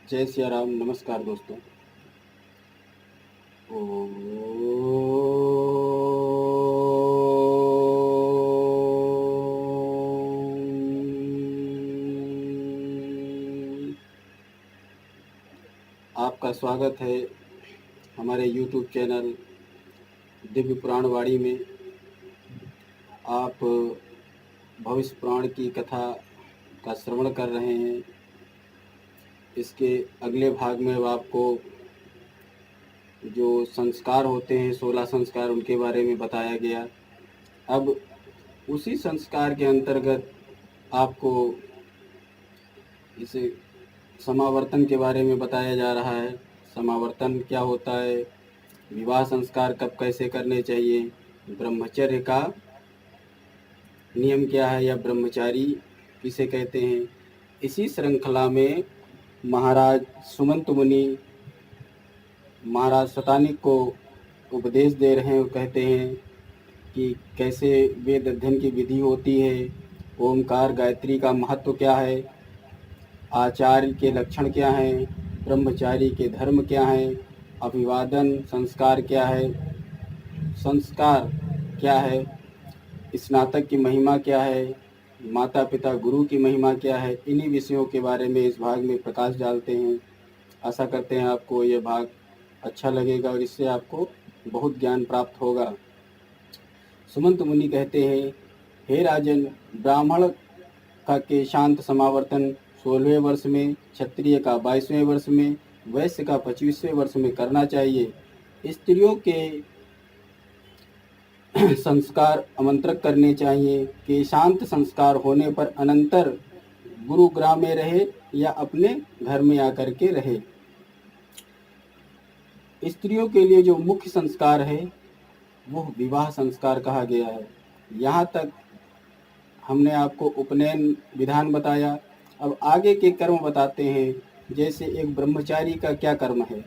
जय सिया राम। नमस्कार दोस्तों। आपका स्वागत है हमारे YouTube चैनल दिव्य पुराण वाणी में। आप भविष्य पुराण की कथा का श्रवण कर रहे हैं। इसके अगले भाग में अब आपको जो संस्कार होते हैं, 16 संस्कार, उनके बारे में बताया गया। अब उसी संस्कार के अंतर्गत आपको इसे समावर्तन के बारे में बताया जा रहा है। समावर्तन क्या होता है, विवाह संस्कार कब कैसे करने चाहिए, ब्रह्मचर्य का नियम क्या है या ब्रह्मचारी किसे कहते हैं। इसी श्रृंखला में महाराज सुमंत मुनि महाराज शतानिक को उपदेश दे रहे हैं और कहते हैं कि कैसे वेद अध्ययन की विधि होती है, ओमकार गायत्री का महत्व क्या है, आचार्य के लक्षण क्या हैं, ब्रह्मचारी के धर्म क्या हैं, अभिवादन संस्कार क्या है, संस्कार क्या है, स्नातक की महिमा क्या है, माता पिता गुरु की महिमा क्या है। इन्हीं विषयों के बारे में इस भाग में प्रकाश डालते हैं। आशा करते हैं आपको यह भाग अच्छा लगेगा और इससे आपको बहुत ज्ञान प्राप्त होगा। सुमंत मुनि कहते हैं, हे राजन, ब्राह्मण का के शांत समावर्तन 16वें वर्ष में, क्षत्रिय का 22वें वर्ष में, वैश्य का 25वें वर्ष में करना चाहिए। स्त्रियों के संस्कार आमंत्रक करने चाहिए कि शांत संस्कार होने पर अनंतर गुरुग्राम में रहे या अपने घर में आकर के रहे। स्त्रियों के लिए जो मुख्य संस्कार है वो विवाह संस्कार कहा गया है। यहाँ तक हमने आपको उपनयन विधान बताया। अब आगे के कर्म बताते हैं। जैसे एक ब्रह्मचारी का क्या कर्म है।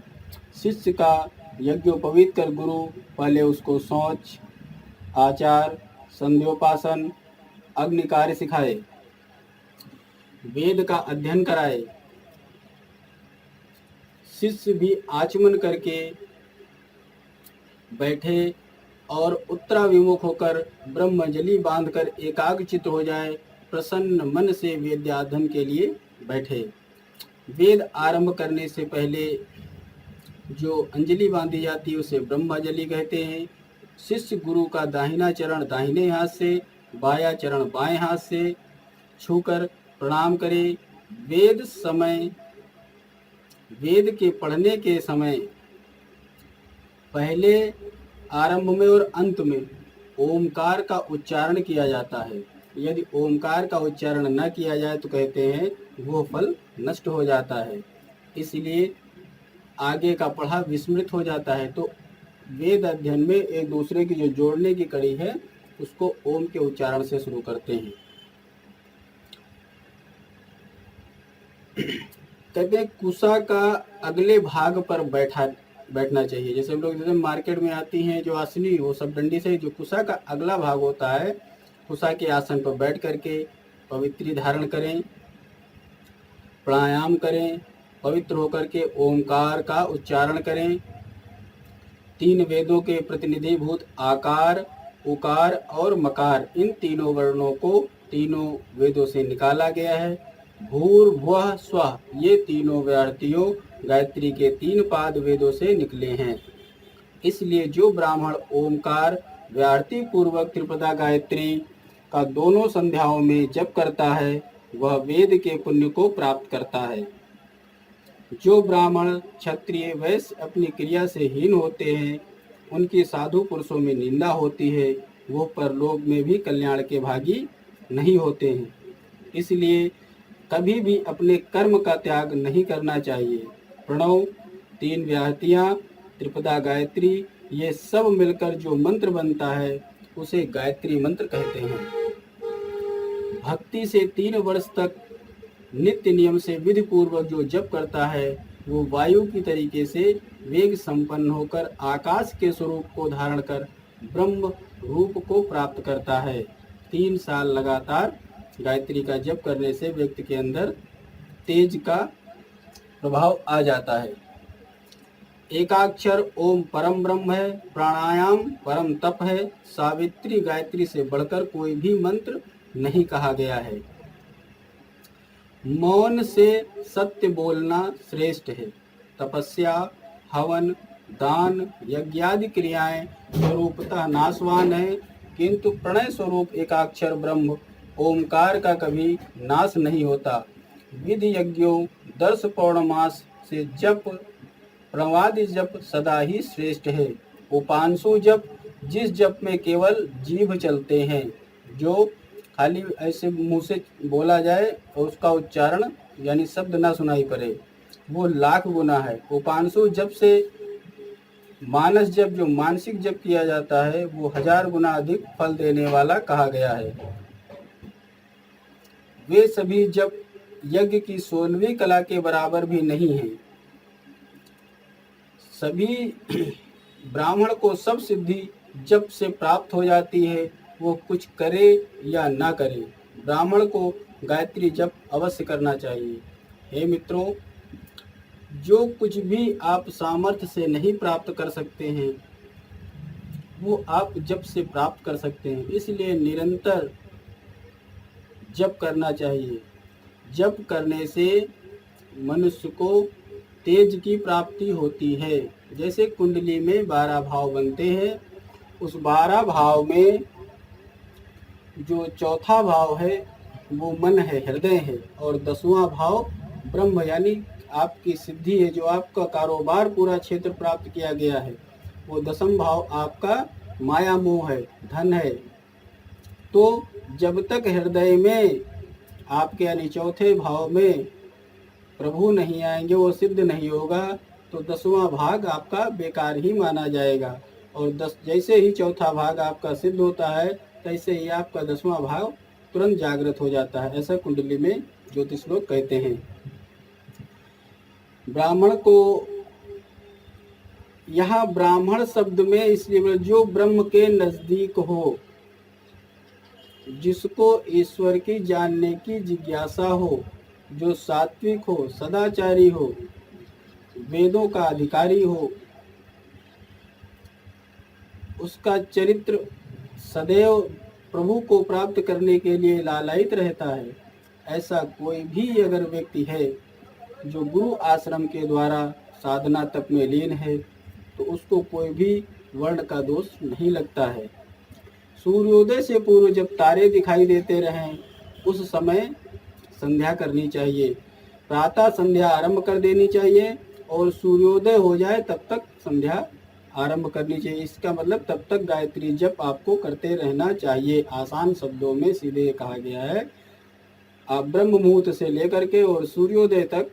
शिष्य का यज्ञोपवीत कर गुरु पहले उसको शौच, आचार, संध्योपासन, अग्नि कार्य सिखाए, वेद का अध्ययन कराए। शिष्य भी आचमन करके बैठे और उत्तराभिमुख होकर ब्रह्मजली बांधकर एकाग्रचित्त हो जाए, प्रसन्न मन से वेदाध्ययन के लिए बैठे। वेद आरंभ करने से पहले जो अंजलि बांधी जाती है उसे ब्रह्मजली कहते हैं। शिष्य गुरु का दाहिना चरण दाहिने हाथ से, बायां चरण बाएं हाथ से छूकर प्रणाम करे। वेद के पढ़ने के समय पहले आरंभ में और अंत में ओमकार का उच्चारण किया जाता है। यदि ओमकार का उच्चारण न किया जाए तो कहते हैं वो फल नष्ट हो जाता है, इसलिए आगे का पढ़ा विस्मृत हो जाता है। तो वेद अध्ययन में एक दूसरे की जो जोड़ने की कड़ी है उसको ओम के उच्चारण से शुरू करते हैं। कहते हैं कुशा का अगले भाग पर बैठना चाहिए। जैसे हम लोग जैसे मार्केट में आती हैं जो आसनी, वो सब डंडी से, जो कुशा का अगला भाग होता है, कुशा के आसन पर बैठ करके पवित्री धारण करें, प्राणायाम करें, पवित्र होकर के ओमकार का उच्चारण करें। 3 वेदों के प्रतिनिधिभूत आकार, उकार और मकार, इन तीनों वर्णों को तीनों वेदों से निकाला गया है। भूर्भुवः स्वः, ये तीनों व्याहृतियों गायत्री के 3 पाद वेदों से निकले हैं। इसलिए जो ब्राह्मण ओमकार व्याहृति पूर्वक त्रिपदा गायत्री का दोनों संध्याओं में जप करता है वह वेद के पुण्य को प्राप्त करता है। जो ब्राह्मण, क्षत्रिय, वैश्य अपनी क्रिया से हीन होते हैं, उनकी साधु पुरुषों में निंदा होती है, वो परलोक में भी कल्याण के भागी नहीं होते हैं। इसलिए कभी भी अपने कर्म का त्याग नहीं करना चाहिए। प्रणव, 3 व्याहृतियाँ, त्रिपदा गायत्री, ये सब मिलकर जो मंत्र बनता है उसे गायत्री मंत्र कहते हैं। भक्ति से 3 वर्ष तक नित्य नियम से विधि पूर्वक जो जप करता है वो वायु की तरीके से वेग संपन्न होकर आकाश के स्वरूप को धारण कर ब्रह्म रूप को प्राप्त करता है। 3 साल लगातार गायत्री का जप करने से व्यक्ति के अंदर तेज का प्रभाव आ जाता है। एकाक्षर ओम परम ब्रह्म है, प्राणायाम परम तप है, सावित्री गायत्री से बढ़कर कोई भी मंत्र नहीं कहा गया है। मौन से सत्य बोलना श्रेष्ठ है। तपस्या, हवन, दान, यज्ञादि क्रियाएं स्वरूपतः नाशवान है, किंतु प्रणय स्वरूप एकाक्षर ब्रह्म ओमकार का कभी नाश नहीं होता। विधि यज्ञों, दर्श पौर्णमास से जप, प्रवादि जप सदा ही श्रेष्ठ है। उपांशु जप, जिस जप में केवल जीभ चलते हैं, जो खाली ऐसे मुंह से बोला जाए और उसका उच्चारण यानी शब्द ना सुनाई पड़े, वो लाख गुना है। उपांशु जप से मानस जप, जो मानसिक जप किया जाता है, वो 1000 गुना अधिक फल देने वाला कहा गया है। वे सभी जप यज्ञ की 16वीं कला के बराबर भी नहीं है। सभी ब्राह्मण को सब सिद्धि जप से प्राप्त हो जाती है, वो कुछ करे या ना करे, ब्राह्मण को गायत्री जप अवश्य करना चाहिए। हे मित्रों, जो कुछ भी आप सामर्थ्य से नहीं प्राप्त कर सकते हैं, वो आप जप से प्राप्त कर सकते हैं। इसलिए निरंतर जप करना चाहिए। जप करने से मनुष्य को तेज की प्राप्ति होती है। जैसे कुंडली में 12 भाव बनते हैं, उस 12 भाव में जो चौथा भाव है वो मन है, हृदय है, और 10वां भाव ब्रह्म यानी आपकी सिद्धि है, जो आपका कारोबार पूरा क्षेत्र प्राप्त किया गया है, वो 10वां भाव आपका माया मोह है, धन है। तो जब तक हृदय में आपके यानी चौथे भाव में प्रभु नहीं आएंगे, वो सिद्ध नहीं होगा, तो 10वां भाग आपका बेकार ही माना जाएगा। और जैसे ही चौथा भाग आपका सिद्ध होता है, तैसे ही आपका 10वां भाग तुरंत जागृत हो जाता है। ऐसा कुंडली में ज्योतिष लोग कहते हैं। ब्राह्मण को यहाँ ब्राह्मण शब्द में इसलिए जो ब्रह्म के नजदीक हो, जिसको ईश्वर की जानने की जिज्ञासा हो, जो सात्विक हो, सदाचारी हो, वेदों का अधिकारी हो, उसका चरित्र सदैव प्रभु को प्राप्त करने के लिए लालायित रहता है, ऐसा कोई भी अगर व्यक्ति है जो गुरु आश्रम के द्वारा साधना तप में लीन है, तो उसको कोई भी वर्ण का दोष नहीं लगता है। सूर्योदय से पूर्व जब तारे दिखाई देते रहें, उस समय संध्या करनी चाहिए। प्रातः संध्या आरंभ कर देनी चाहिए, और सूर्योदय हो जाए तब तक संध्या आरंभ करनी चाहिए। इसका मतलब तब तक गायत्री जप आपको करते रहना चाहिए। आसान शब्दों में सीधे कहा गया है, आप ब्रह्म मुहूर्त से लेकर के और सूर्योदय तक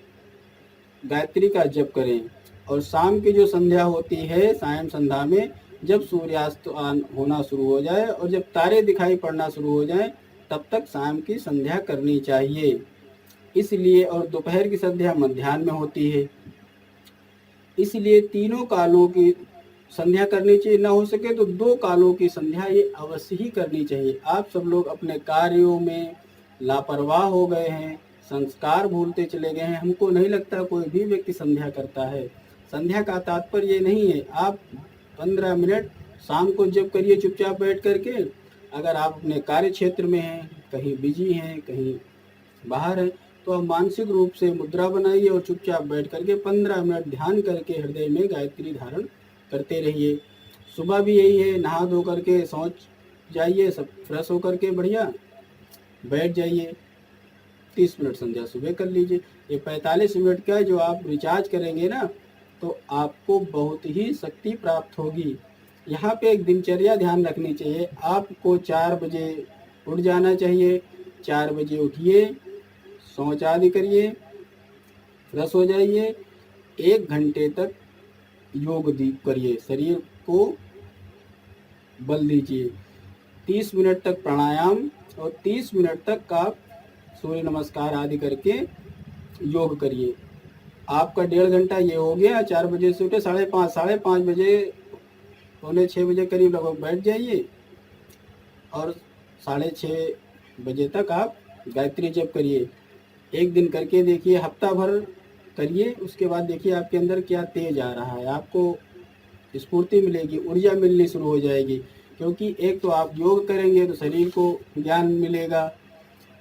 गायत्री का जप करें। और शाम की जो संध्या होती है, सायं संध्या में, जब सूर्यास्त होना शुरू हो जाए और जब तारे दिखाई पड़ना शुरू हो जाए, तब तक शाम की संध्या करनी चाहिए। इसलिए और दोपहर की संध्या मध्याह्न में होती है, इसलिए तीनों कालों की संध्या करनी चाहिए। ना हो सके तो 2 कालों की संध्या ये अवश्य ही करनी चाहिए। आप सब लोग अपने कार्यों में लापरवाह हो गए हैं, संस्कार भूलते चले गए हैं। हमको नहीं लगता कोई भी व्यक्ति संध्या करता है। संध्या का तात्पर्य ये नहीं है आप 15 मिनट शाम को जप करिए चुपचाप बैठ करके। अगर आप अपने कार्य क्षेत्र में हैं, कहीं बिजी हैं, कहीं बाहर हैं, तो आप मानसिक रूप से मुद्रा बनाइए और चुपचाप बैठ करके 15 मिनट ध्यान करके हृदय में गायत्री धारण करते रहिए। सुबह भी यही है, नहा धो करके शौच जाइए, सब फ्रेश होकर के बढ़िया बैठ जाइए, 30 मिनट संध्या सुबह कर लीजिए। ये 45 मिनट का जो आप रिचार्ज करेंगे ना, तो आपको बहुत ही शक्ति प्राप्त होगी। यहाँ पे एक दिनचर्या ध्यान रखनी चाहिए। आपको 4 बजे उठ जाना चाहिए। 4 बजे उठिए, शौच आदि करिए, फ्रेश हो जाइए, 1 घंटे तक योग करिए, शरीर को बल दीजिए। 30 मिनट तक प्राणायाम और 30 मिनट तक आप सूर्य नमस्कार आदि करके योग करिए। आपका 1.5 घंटा ये हो गया। 4 बजे से उठे, 5:30 बजे, पौने 6 बजे करीब लगभग बैठ जाइए और 6:30 बजे तक आप गायत्री जप करिए। 1 दिन करके देखिए, हफ्ता भर करिए, उसके बाद देखिए आपके अंदर क्या तेज आ रहा है, आपको स्फूर्ति मिलेगी, ऊर्जा मिलनी शुरू हो जाएगी। क्योंकि एक तो आप योग करेंगे तो शरीर को ज्ञान मिलेगा,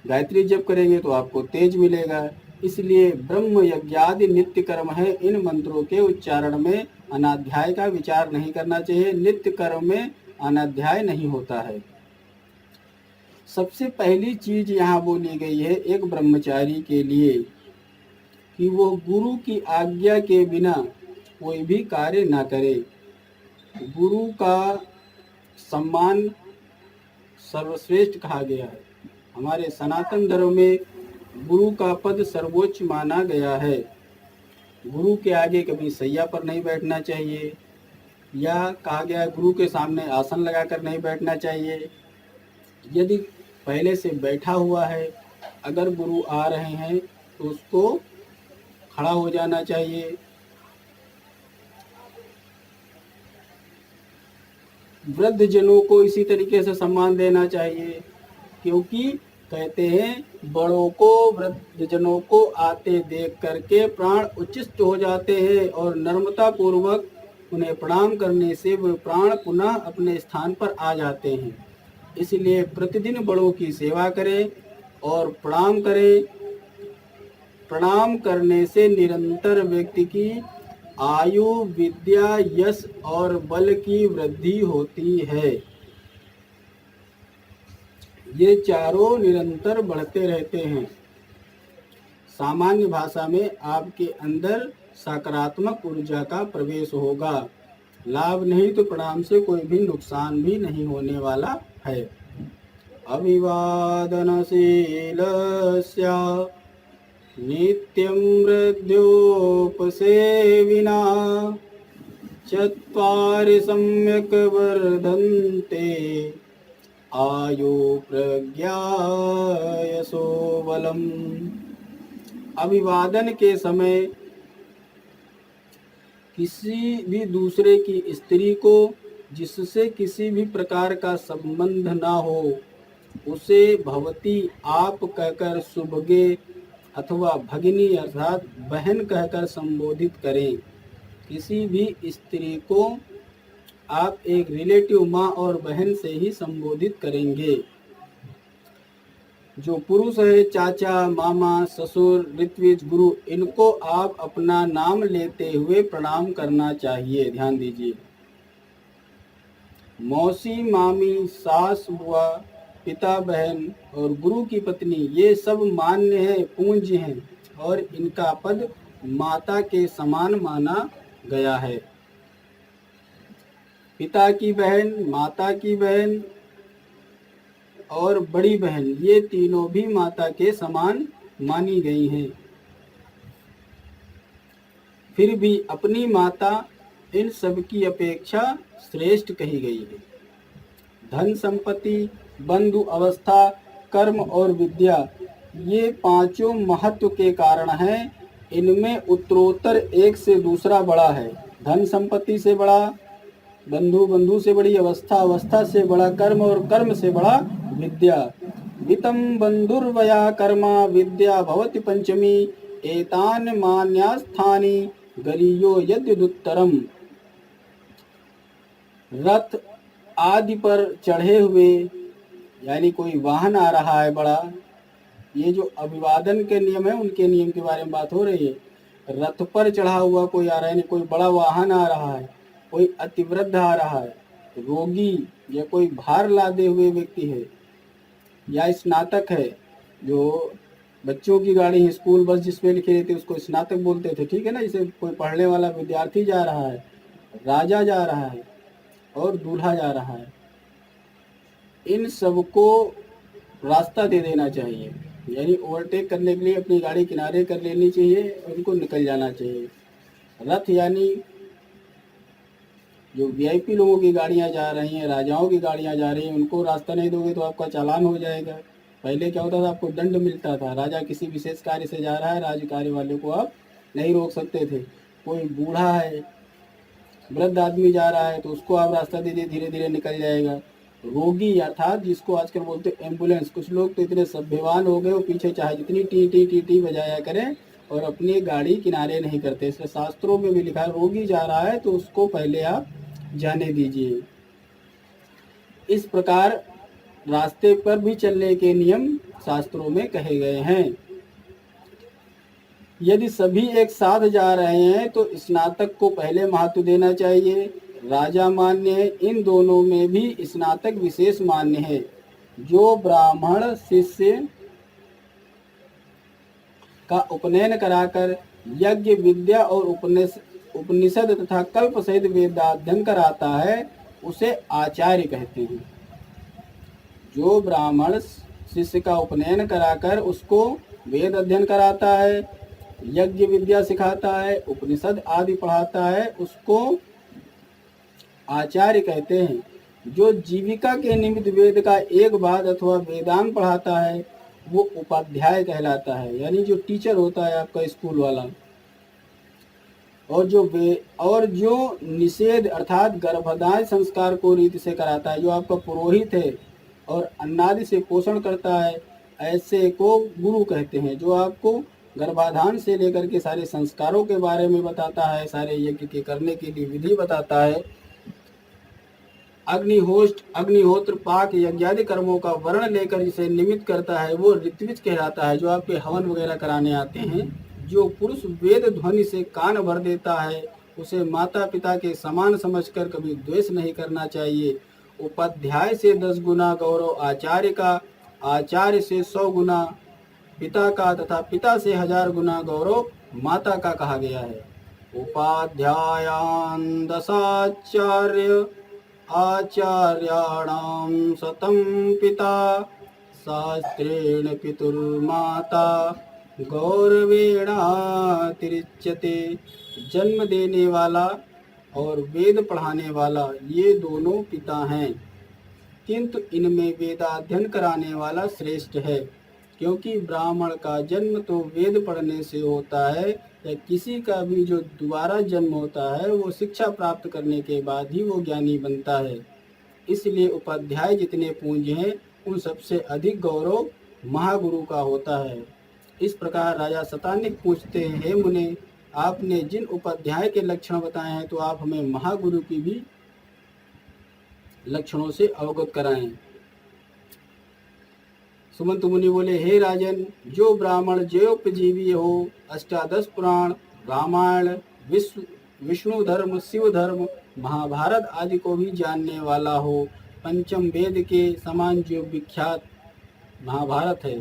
गायत्री जप करेंगे तो आपको तेज मिलेगा। इसलिए ब्रह्म यज्ञादि नित्य कर्म है, इन मंत्रों के उच्चारण में अनाध्याय का विचार नहीं करना चाहिए। नित्य कर्म में अनाध्याय नहीं होता है। सबसे पहली चीज यहाँ बोली गई है एक ब्रह्मचारी के लिए कि वो गुरु की आज्ञा के बिना कोई भी कार्य ना करे। गुरु का सम्मान सर्वश्रेष्ठ कहा गया है। हमारे सनातन धर्म में गुरु का पद सर्वोच्च माना गया है। गुरु के आगे कभी सैया पर नहीं बैठना चाहिए, या कहा गया गुरु के सामने आसन लगाकर नहीं बैठना चाहिए। यदि पहले से बैठा हुआ है, अगर गुरु आ रहे हैं तो उसको खड़ा हो जाना चाहिए। वृद्ध जनों को इसी तरीके से सम्मान देना चाहिए, क्योंकि कहते हैं बड़ों को, वृद्ध जनों को आते देख करके प्राण उच्चिष्ट हो जाते हैं और नम्रता पूर्वक उन्हें प्रणाम करने से वे प्राण पुनः अपने स्थान पर आ जाते हैं। इसलिए प्रतिदिन बड़ों की सेवा करें और प्रणाम करें। प्रणाम करने से निरंतर व्यक्ति की आयु, विद्या, यश और बल की वृद्धि होती है। ये चारों निरंतर बढ़ते रहते हैं। सामान्य भाषा में आपके अंदर सकारात्मक ऊर्जा का प्रवेश होगा। लाभ नहीं तो प्रणाम से कोई भी नुकसान भी नहीं होने वाला है। अभिवादनशीलस्य नित्यं हृद्योपसेविना चत्वारि सम्यक् वर्धन्ते आयु प्रज्ञा यशो बलम्। अभिवादन के समय किसी भी दूसरे की स्त्री को जिससे किसी भी प्रकार का संबंध ना हो उसे भवती आप कहकर सुभगे अथवा भगिनी अर्थात बहन कहकर संबोधित करें। किसी भी स्त्री को आप एक रिलेटिव माँ और बहन से ही संबोधित करेंगे। जो पुरुष है चाचा, मामा, ससुर, ऋत्विज, गुरु, इनको आप अपना नाम लेते हुए प्रणाम करना चाहिए। ध्यान दीजिए। मौसी, मामी, सास, बुआ, पिता, बहन और गुरु की पत्नी ये सब मान्य है, पूज्य हैं और इनका पद माता के समान माना गया है। पिता की बहन, माता की बहन और बड़ी बहन ये तीनों भी माता के समान मानी गई हैं। फिर भी अपनी माता इन सब की अपेक्षा श्रेष्ठ कही गई है। धन संपत्ति, बंधु अवस्था, कर्म और विद्या ये पांचों महत्व के कारण हैं। इनमें उत्तरोत्तर एक से दूसरा बड़ा है। धन संपत्ति से बड़ा, बंधु से बड़ी अवस्था से बड़ा कर्म और कर्म से बड़ा विद्या। वित्तं बंधुर्वया कर्मा विद्या भवति पंचमी एतान मान्यास्थानि गरीयो यद्युत्तरम। रथ आदि पर चढ़े हुए यानी कोई वाहन आ रहा है बड़ा, ये जो अभिवादन के नियम है उनके नियम के बारे में बात हो रही है। रथ पर चढ़ा हुआ कोई आ रहा है, कोई बड़ा वाहन आ रहा है, कोई अतिवृद्ध आ रहा है, रोगी या कोई भार लादे हुए व्यक्ति है, या स्नातक है। जो बच्चों की गाड़ी स्कूल बस जिसमें लिखे रहते उसको स्नातक बोलते थे, ठीक है ना। जैसे कोई पढ़ने वाला विद्यार्थी जा रहा है, राजा जा रहा है और दूल्हा जा रहा है, इन सबको रास्ता दे देना चाहिए। यानी ओवरटेक करने के लिए अपनी गाड़ी किनारे कर लेनी चाहिए, उनको निकल जाना चाहिए। रथ यानी जो वीआईपी लोगों की गाड़ियां जा रही हैं, राजाओं की गाड़ियां जा रही हैं, उनको रास्ता नहीं दोगे तो आपका चालान हो जाएगा। पहले क्या होता था, आपको दंड मिलता था। राजा किसी विशेष कार्य से जा रहा है, राज कार्य वाले को आप नहीं रोक सकते थे। कोई बूढ़ा है, वृद्ध आदमी जा रहा है तो उसको आप रास्ता दे दिए, धीरे धीरे निकल जाएगा। रोगी अर्थात जिसको आजकल बोलते हैं एम्बुलेंस, कुछ लोग तो इतने सभ्यवान हो गए वो पीछे चाहे जितनी टी टी टी टी बजाया करें और अपनी गाड़ी किनारे नहीं करते। इसलिए शास्त्रों में भी लिखा है रोगी जा रहा है तो उसको पहले आप जाने दीजिए। इस प्रकार रास्ते पर भी चलने के नियम शास्त्रों में कहे गए हैं। यदि सभी एक साथ जा रहे हैं तो स्नातक को पहले महत्व देना चाहिए। राजा मान्य है, इन दोनों में भी स्नातक विशेष मान्य है। जो ब्राह्मण शिष्य का उपनयन कराकर यज्ञ विद्या और उपनिषद तथा कल्प सहित वेदाध्ययन कराता है उसे आचार्य कहते हैं। जो ब्राह्मण शिष्य का उपनयन कराकर उसको वेद अध्ययन कराता है, यज्ञ विद्या सिखाता है, उपनिषद आदि पढ़ाता है, उसको आचार्य कहते हैं। जो जीविका के निमित्त वेद का एक भाग अथवा वेदांग पढ़ाता है वो उपाध्याय कहलाता है, यानी जो टीचर होता है आपका स्कूल वाला। और जो निषेध अर्थात गर्भधारण संस्कार को रीति से कराता है, जो आपका पुरोहित है और अन्नादि से पोषण करता है, ऐसे को गुरु कहते हैं। जो आपको गर्भाधान से लेकर के सारे संस्कारों के बारे में बताता है, सारे यज्ञ के करने के लिए विधि बताता है, अग्निहोत्र पाक यज्ञादि कर्मों का वर्ण लेकर जिसे निमित्त करता है वो ऋत्विज कहलाता है। जो आपके हवन वगैरह कराने आते हैं, जो पुरुष वेद ध्वनि से कान भर देता है उसे माता पिता के समान समझकर कभी द्वेष नहीं करना चाहिए। उपाध्याय से 10 गुना गौरव आचार्य का, आचार्य से 100 गुना पिता का तथा पिता से 1000 गुना गौरव माता का कहा गया है। उपाध्यायान् दशाचार्य आचार्याणां शतं पिता शास्त्रेण पितुर्माता गौरवेणातिरिच्यते। जन्म देने वाला और वेद पढ़ाने वाला ये दोनों पिता हैं, किंतु इनमें वेदाध्ययन कराने वाला श्रेष्ठ है। क्योंकि ब्राह्मण का जन्म तो वेद पढ़ने से होता है, या किसी का भी जो दोबारा जन्म होता है वो शिक्षा प्राप्त करने के बाद ही वो ज्ञानी बनता है। इसलिए उपाध्याय जितने पूज्य हैं उन सबसे अधिक गौरव महागुरु का होता है। इस प्रकार राजा शतानिक पूछते हैं, हे मुने, आपने जिन उपाध्याय के लक्षण बताए हैं तो आप हमें महागुरु की भी लक्षणों से अवगत कराएं। सुमंत मुनि बोले, हे राजन, जो ब्राह्मण जयोपजीवी हो, अष्टादश पुराण, रामायण, विष्णु धर्म, शिव धर्म, महाभारत आदि को भी जानने वाला हो, पंचम वेद के समान जो विख्यात महाभारत है,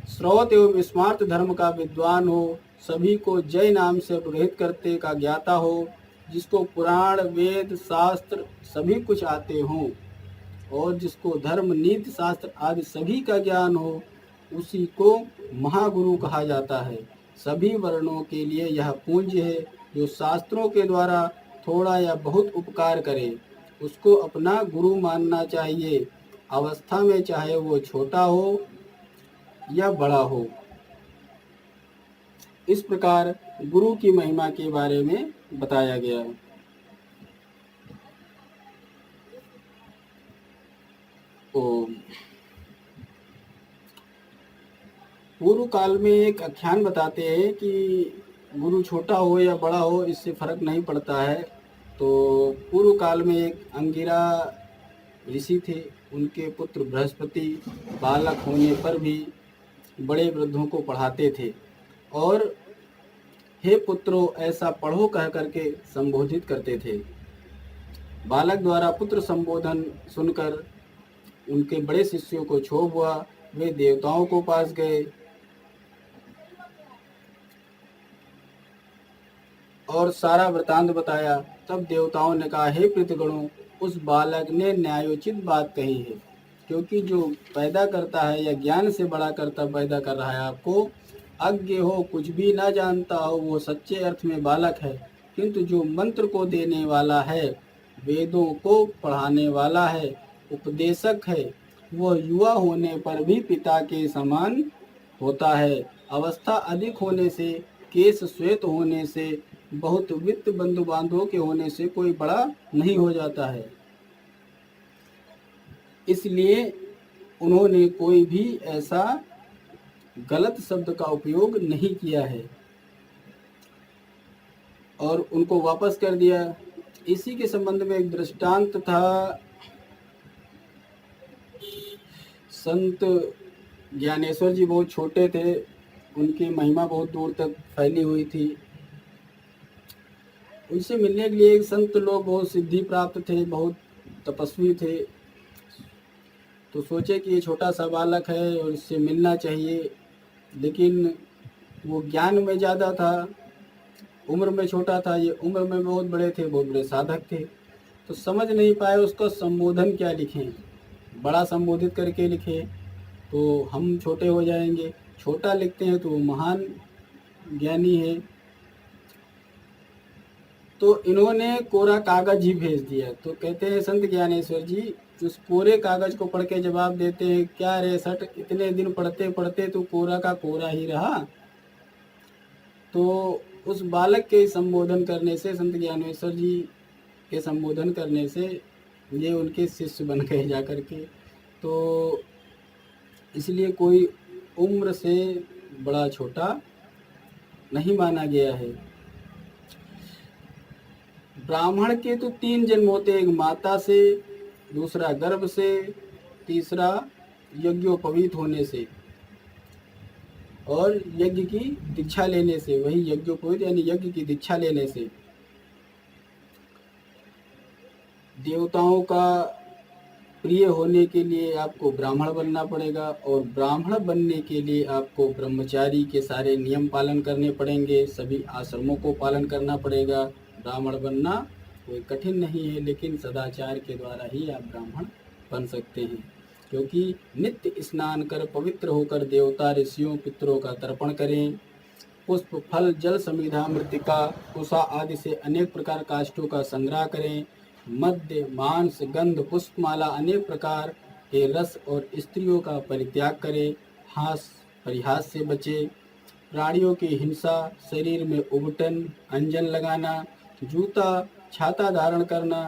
श्रौत एवं स्मार्त धर्म का विद्वान हो, सभी को जय नाम से पुरोहित करते का ज्ञाता हो, जिसको पुराण वेद शास्त्र सभी कुछ आते हों और जिसको धर्म नीति शास्त्र आदि सभी का ज्ञान हो, उसी को महागुरु कहा जाता है। सभी वर्णों के लिए यह पूज्य है। जो शास्त्रों के द्वारा थोड़ा या बहुत उपकार करे उसको अपना गुरु मानना चाहिए, अवस्था में चाहे वो छोटा हो या बड़ा हो। इस प्रकार गुरु की महिमा के बारे में बताया गया है। पूर्व काल में एक आख्यान बताते हैं कि गुरु छोटा हो या बड़ा हो इससे फर्क नहीं पड़ता है। तो पूर्व काल में एक अंगिरा ऋषि थे, उनके पुत्र बृहस्पति बालक होने पर भी बड़े वृद्धों को पढ़ाते थे और हे पुत्रों ऐसा पढ़ो कह करके संबोधित करते थे। बालक द्वारा पुत्र संबोधन सुनकर उनके बड़े शिष्यों को क्षोभ हुआ। वे देवताओं को पास गए और सारा वृतांत बताया। तब देवताओं ने कहा, हे पृथगणों, उस बालक ने न्यायोचित बात कही है, क्योंकि जो पैदा करता है या ज्ञान से बड़ा करता पैदा कर रहा है आपको, अज्ञ हो, कुछ भी ना जानता हो, वो सच्चे अर्थ में बालक है। किंतु जो मंत्र को देने वाला है, वेदों को पढ़ाने वाला है, उपदेशक है, वह युवा होने पर भी पिता के समान होता है। अवस्था अधिक होने से, केश श्वेत होने से, बहुत वित्त बंधु बांधवों के होने से कोई बड़ा नहीं हो जाता है। इसलिए उन्होंने कोई भी ऐसा गलत शब्द का उपयोग नहीं किया है। और उनको वापस कर दिया। इसी के संबंध में एक दृष्टांत था। संत ज्ञानेश्वर जी बहुत छोटे थे, उनकी महिमा बहुत दूर तक फैली हुई थी। उनसे मिलने के लिए एक संत लोग बहुत सिद्धि प्राप्त थे, बहुत तपस्वी थे, तो सोचे कि ये छोटा सा बालक है और इससे मिलना चाहिए। लेकिन वो ज्ञान में ज़्यादा था, उम्र में छोटा था, ये उम्र में बहुत बड़े थे, बहुत बड़े साधक थे। तो समझ नहीं पाए उसका संबोधन क्या लिखें। बड़ा संबोधित करके लिखें तो हम छोटे हो जाएंगे, छोटा लिखते हैं तो वो महान ज्ञानी है। तो इन्होंने कोरा कागज ही भेज दिया। तो कहते हैं संत ज्ञानेश्वर जी, उस कोरे कागज को पढ़ के जवाब देते हैं, क्या रे सट, इतने दिन पढ़ते पढ़ते तो कोरा का कोरा ही रहा। तो उस बालक के संबोधन करने से, संत ज्ञानेश्वर जी के संबोधन करने से ये उनके शिष्य बन गए जा कर के। तो इसलिए कोई उम्र से बड़ा छोटा नहीं माना गया है। ब्राह्मण के तो 3 जन्म होते हैं, एक माता से, दूसरा गर्भ से, तीसरा यज्ञोपवीत होने से और यज्ञ की दीक्षा लेने से। वही यज्ञोपवीत यानी यज्ञ की दीक्षा लेने से। देवताओं का प्रिय होने के लिए आपको ब्राह्मण बनना पड़ेगा, और ब्राह्मण बनने के लिए आपको ब्रह्मचारी के सारे नियम पालन करने पड़ेंगे, सभी आश्रमों को पालन करना पड़ेगा। ब्राह्मण बनना कोई कठिन नहीं है, लेकिन सदाचार के द्वारा ही आप ब्राह्मण बन सकते हैं। क्योंकि नित्य स्नान कर पवित्र होकर देवता ऋषियों पितरों का तर्पण करें। पुष्प फल जल समिधा मृतिका कुशा आदि से अनेक प्रकार काष्ठों का संग्रह करें। मद्य मांस गंध पुष्पमाला अनेक प्रकार के रस और स्त्रियों का परित्याग करें। हास परिहास से बचे। प्राणियों की हिंसा, शरीर में उबटन, अंजन लगाना, जूता छाता धारण करना,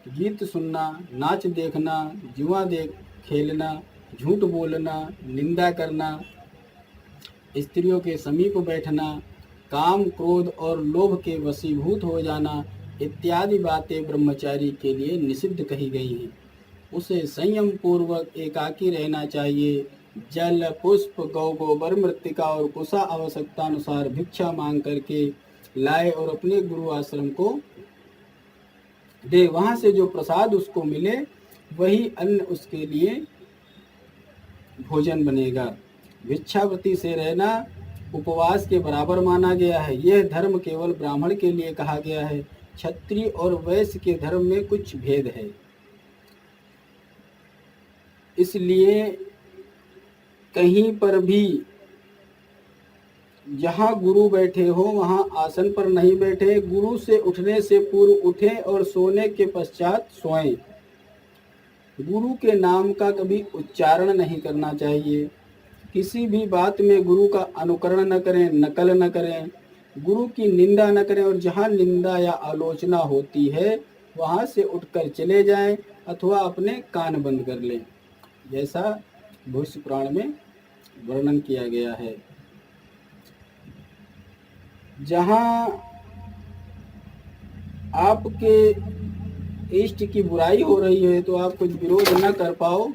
गीत सुनना, नाच देखना, जुआ देख खेलना, झूठ बोलना, निंदा करना, स्त्रियों के समीप बैठना, काम क्रोध और लोभ के वशीभूत हो जाना इत्यादि बातें ब्रह्मचारी के लिए निषिद्ध कही गई हैं। उसे संयम पूर्वक एकाकी रहना चाहिए। जल पुष्प गौ गोबर मृत्तिका और कुशा आवश्यकता अनुसार भिक्षा मांग करके लाए और अपने गुरु आश्रम को दे। वहां से जो प्रसाद उसको मिले वही अन्न उसके लिए भोजन बनेगा। भिक्षावृत्ति से रहना उपवास के बराबर माना गया है। यह धर्म केवल ब्राह्मण के लिए कहा गया है। क्षत्रिय और वैश्य के धर्म में कुछ भेद है। इसलिए कहीं पर भी जहाँ गुरु बैठे हो वहाँ आसन पर नहीं बैठे। गुरु से उठने से पूर्व उठें और सोने के पश्चात सोएं। गुरु के नाम का कभी उच्चारण नहीं करना चाहिए। किसी भी बात में गुरु का अनुकरण न करें, नकल न करें, गुरु की निंदा न करें, और जहाँ निंदा या आलोचना होती है वहाँ से उठकर चले जाएं अथवा अपने कान बंद कर लें, जैसा भविष्य पुराण में वर्णन किया गया है। जहाँ आपके इष्ट की बुराई हो रही है तो आप कुछ विरोध न कर पाओ,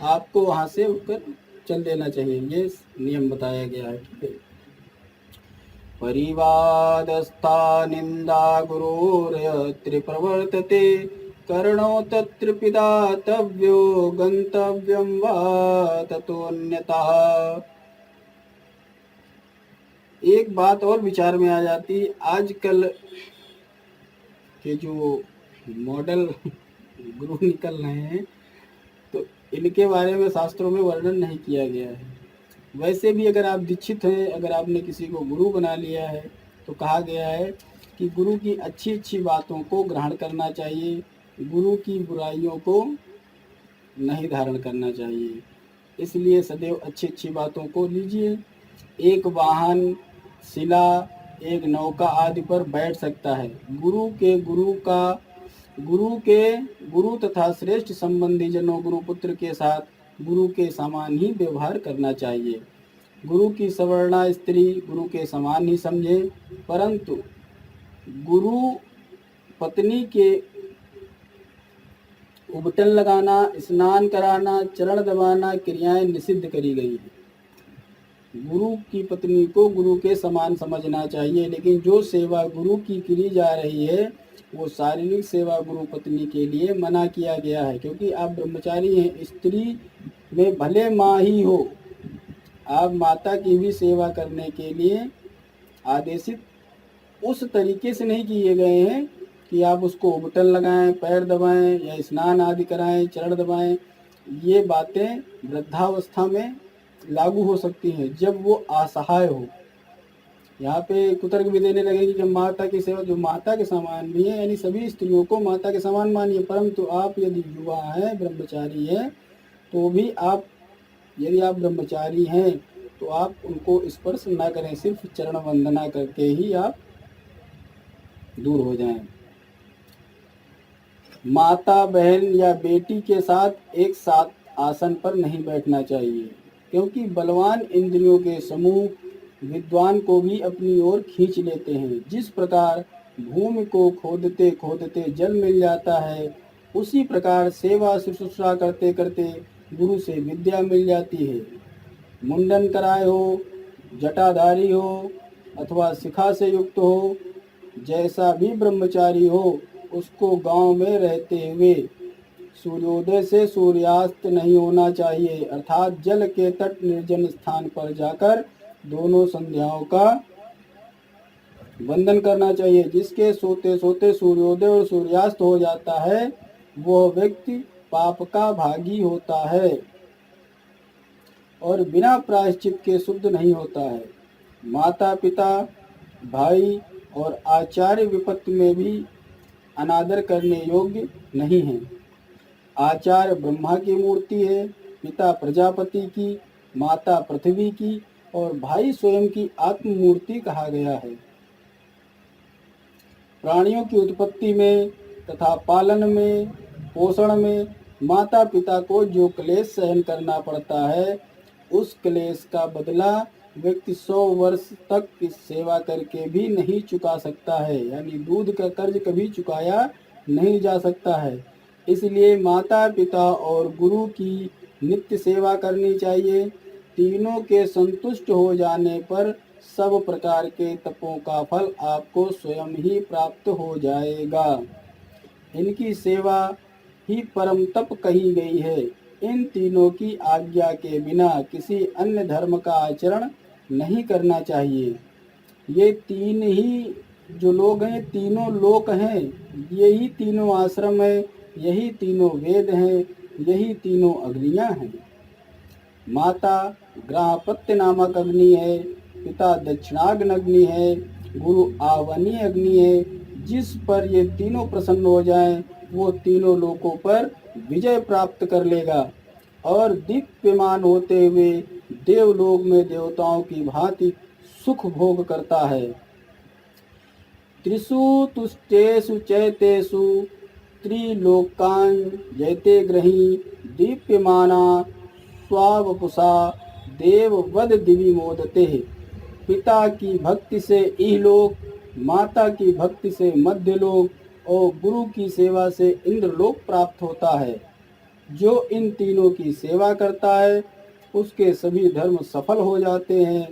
आपको वहां से उठकर चल देना चाहिए। ये नियम बताया गया है। ठीक है। परिवादस्था निंदा गुरोर्यत्र प्रवर्तते कर्णो तत्र पिदातव्यो गंतव्यं वा ततोऽन्यतः। एक बात और विचार में आ जाती, आजकल के जो मॉडल गुरु निकल रहे हैं तो इनके बारे में शास्त्रों में वर्णन नहीं किया गया है। वैसे भी अगर आप दीक्षित हैं, अगर आपने किसी को गुरु बना लिया है तो कहा गया है कि गुरु की अच्छी अच्छी बातों को ग्रहण करना चाहिए, गुरु की बुराइयों को नहीं धारण करना चाहिए। इसलिए सदैव अच्छी अच्छी बातों को लीजिए। एक वाहन, शिला, एक नौका आदि पर बैठ सकता है। गुरु तथा श्रेष्ठ संबंधी जनों गुरुपुत्र के साथ गुरु के समान ही व्यवहार करना चाहिए। गुरु की सवर्णा स्त्री गुरु के समान ही समझे, परंतु गुरु पत्नी के उबटन लगाना, स्नान कराना, चरण दबाना क्रियाएं निषिद्ध करी गई हैं। गुरु की पत्नी को गुरु के समान समझना चाहिए, लेकिन जो सेवा गुरु की की जा रही है वो शारीरिक सेवा गुरु पत्नी के लिए मना किया गया है, क्योंकि आप ब्रह्मचारी हैं। स्त्री में भले माँ ही हो, आप माता की भी सेवा करने के लिए आदेशित उस तरीके से नहीं किए गए हैं कि आप उसको उबटन लगाएं, पैर दबाएं या स्नान आदि कराएं, चरण दबाएं। ये बातें वृद्धावस्था में लागू हो सकती हैं जब वो असहाय हो। यहाँ पे कुतर्क भी देने लगेगी कि माता की सेवा, जो माता के समान भी है, यानी सभी स्त्रियों को माता के समान मानिए, परंतु आप यदि युवा हैं, ब्रह्मचारी हैं, तो भी आप, यदि आप ब्रह्मचारी हैं तो आप उनको स्पर्श ना करें, सिर्फ चरण वंदना करके ही आप दूर हो जाएं। माता, बहन या बेटी के साथ एक साथ आसन पर नहीं बैठना चाहिए, क्योंकि बलवान इंद्रियों के समूह विद्वान को भी अपनी ओर खींच लेते हैं। जिस प्रकार भूमि को खोदते खोदते जल मिल जाता है, उसी प्रकार सेवा शुश्रूषा करते करते गुरु से विद्या मिल जाती है। मुंडन कराए हो, जटाधारी हो अथवा शिखा से युक्त हो, जैसा भी ब्रह्मचारी हो, उसको गांव में रहते हुए सूर्योदय से सूर्यास्त नहीं होना चाहिए, अर्थात जल के तट निर्जन स्थान पर जाकर दोनों संध्याओं का वंदन करना चाहिए। जिसके सोते सोते सूर्योदय और सूर्यास्त हो जाता है, वह व्यक्ति पाप का भागी होता है और बिना प्रायश्चित के शुद्ध नहीं होता है। माता पिता, भाई और आचार्य विपत्ति में भी अनादर करने योग्य नहीं है। आचार्य ब्रह्मा की मूर्ति है, पिता प्रजापति की, माता पृथ्वी की और भाई स्वयं की आत्म मूर्ति कहा गया है। प्राणियों की उत्पत्ति में तथा पालन में, पोषण में माता पिता को जो क्लेश सहन करना पड़ता है, उस क्लेश का बदला व्यक्ति 100 वर्ष तक इस सेवा करके भी नहीं चुका सकता है, यानी दूध का कर्ज कभी चुकाया नहीं जा सकता है। इसलिए माता पिता और गुरु की नित्य सेवा करनी चाहिए। तीनों के संतुष्ट हो जाने पर सब प्रकार के तपों का फल आपको स्वयं ही प्राप्त हो जाएगा। इनकी सेवा ही परम तप कही गई है। इन तीनों की आज्ञा के बिना किसी अन्य धर्म का आचरण नहीं करना चाहिए। ये तीन ही जो लोग हैं, तीनों लोक हैं, यही तीनों आश्रम है, यही तीनों वेद हैं, यही तीनों अग्नियां हैं। माता ग्राहपत्य नामक अग्नि है, पिता दक्षिणाग्न अग्नि है, गुरु आवनी अग्नि है। जिस पर ये तीनों प्रसन्न हो जाएं, वो तीनों लोकों पर विजय प्राप्त कर लेगा और दीप्यमान होते हुए देवलोक में देवताओं की भांति सुख भोग करता है। त्रिषु तुष्टेषु चैतेषु त्रिलोकान् जयते ग्रही दीप्यमाना स्वावपुषा देववद दिवि मोदते। पिता की भक्ति से इहलोक, माता की भक्ति से मध्यलोक और गुरु की सेवा से इंद्रलोक प्राप्त होता है। जो इन तीनों की सेवा करता है, उसके सभी धर्म सफल हो जाते हैं।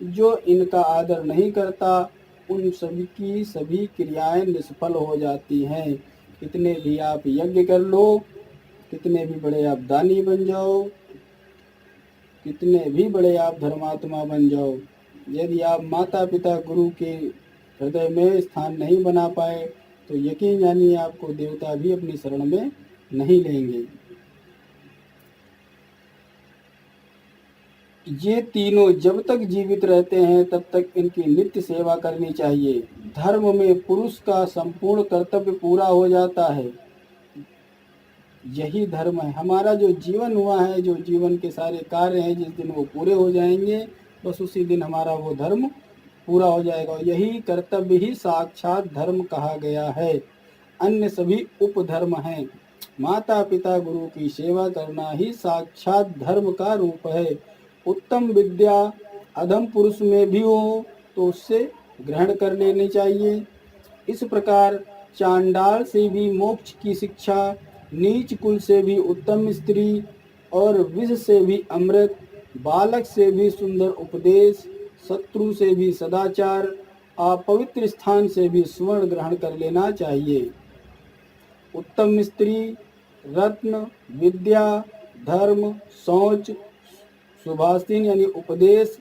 जो इनका आदर नहीं करता, उन सभी की सभी क्रियाएं निष्फल हो जाती हैं। कितने भी आप यज्ञ कर लो, कितने भी बड़े आप दानी बन जाओ, कितने भी बड़े आप धर्मात्मा बन जाओ, यदि आप माता पिता गुरु के हृदय में स्थान नहीं बना पाए, तो यकीन जानिए आपको देवता भी अपनी शरण में नहीं लेंगे। ये तीनों जब तक जीवित रहते हैं, तब तक इनकी नित्य सेवा करनी चाहिए। धर्म में पुरुष का संपूर्ण कर्तव्य पूरा हो जाता है। यही धर्म है। हमारा जो जीवन हुआ है, जो जीवन के सारे कार्य हैं, जिस दिन वो पूरे हो जाएंगे, बस उसी दिन हमारा वो धर्म पूरा हो जाएगा। यही कर्तव्य ही साक्षात धर्म कहा गया है। अन्य सभी उपधर्म हैं। माता पिता गुरु की सेवा करना ही साक्षात धर्म का रूप है। उत्तम विद्या अधम पुरुष में भी हो तो उससे ग्रहण कर लेनी चाहिए। इस प्रकार चांडाल से भी मोक्ष की शिक्षा, नीच कुल से भी उत्तम स्त्री और विष से भी अमृत, बालक से भी सुंदर उपदेश, शत्रु से भी सदाचार, अपवित्र स्थान से भी स्वर्ण ग्रहण कर लेना चाहिए। उत्तम स्त्री, रत्न, विद्या, धर्म, शौच, सुभाषिन यानी उपदेश,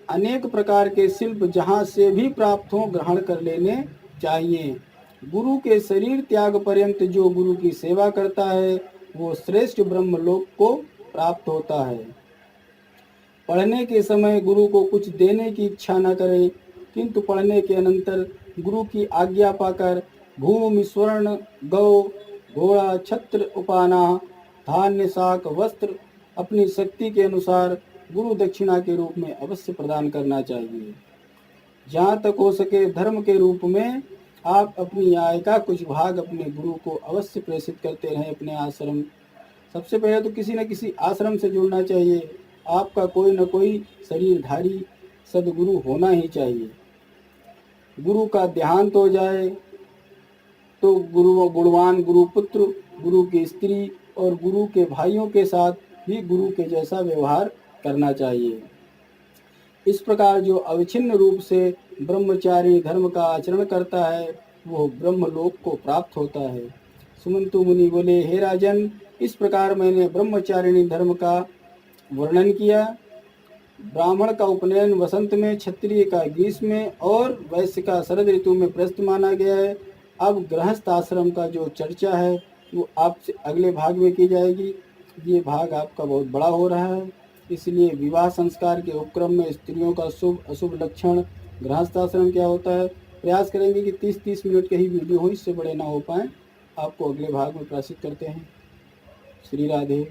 अनेक प्रकार के शिल्प जहाँ से भी प्राप्त हो ग्रहण कर लेने चाहिए। गुरु के शरीर त्याग पर्यंत जो गुरु की सेवा करता है वो श्रेष्ठ ब्रह्मलोक को प्राप्त होता है। पढ़ने के समय गुरु को कुछ देने की इच्छा न करें, किंतु पढ़ने के अनंतर गुरु की आज्ञा पाकर भूमि, स्वर्ण, गौ, घोड़ा, छत्र, उपाना, धान्य, शाक, वस्त्र अपनी शक्ति के अनुसार गुरु दक्षिणा के रूप में अवश्य प्रदान करना चाहिए। जहाँ तक हो सके धर्म के रूप में आप अपनी आय का कुछ भाग अपने गुरु को अवश्य प्रेषित करते रहें। अपने आश्रम, सबसे पहले तो किसी न किसी आश्रम से जुड़ना चाहिए। आपका कोई न कोई शरीरधारी सदगुरु होना ही चाहिए। गुरु का देहांत हो जाए तो गुणवान गुरुपुत्र, गुरु की स्त्री और गुरु के भाइयों के साथ भी गुरु के जैसा व्यवहार करना चाहिए। इस प्रकार जो अविच्छिन्न रूप से ब्रह्मचारी धर्म का आचरण करता है वो ब्रह्मलोक को प्राप्त होता है। सुमंतु मुनि बोले, हे राजन, इस प्रकार मैंने ब्रह्मचारिणी धर्म का वर्णन किया। ब्राह्मण का उपनयन वसंत में, क्षत्रिय का ग्रीष्म में और वैश्य का शरद ऋतु में प्रस्त माना गया है। अब गृहस्थ आश्रम का जो चर्चा है वो आपसे अगले भाग में की जाएगी। ये भाग आपका बहुत बड़ा हो रहा है, इसलिए विवाह संस्कार के उपक्रम में स्त्रियों का शुभ अशुभ लक्षण, गृहस्थ आश्रम क्या होता है, प्रयास करेंगे कि 30-30 मिनट के ही वीडियो हो, इससे बड़े ना हो पाए। आपको अगले भाग में प्रस्तुत करते हैं। श्री राधे।